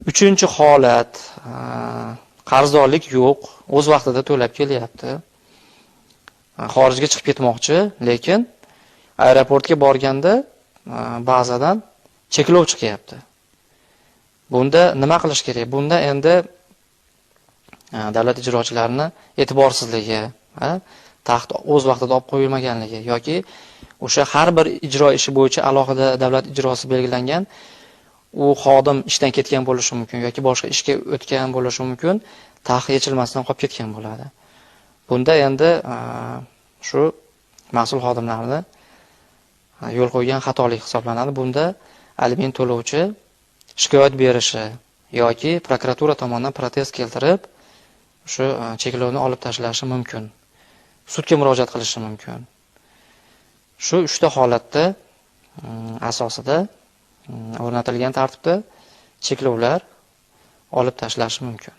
Uchinchi holat, qarzdorlik yo'q, o'z vaqtida to'lab kelyapti. Xorijga chiqib ketmoqchi, lekin aeroportga borganda ba'zadan cheklov chiqyapti. Bunda nima qilish kerak? Bunda endi davlat ijrochilarining e'tiborsizligi, taxt o'z vaqtida olib qo'yilmaganligi yoki o'sha har bir ijro ishi bo'yicha alohida davlat ijrosi belgilangan, u xodim ishdan ketgan bo'lishi mumkin yoki boshqa ishga o'tgan bo'lishi mumkin, taxt yechilmasdan qolib ketgan bo'ladi. Bunda endi shu mas'ul xodimlarni yo'l qo'ygan xatolik hisoblanadi. Bunda aliment to'lovchi shikoyat berishi yoki prokuratura tomonidan protest keltirib, shu cheklovni olib tashlashi mumkin. Sudga murojaat qilishi mumkin. Shu 3 ta holatda asosida o'rnatilgan tartibda cheklovlar olib tashlashi mumkin.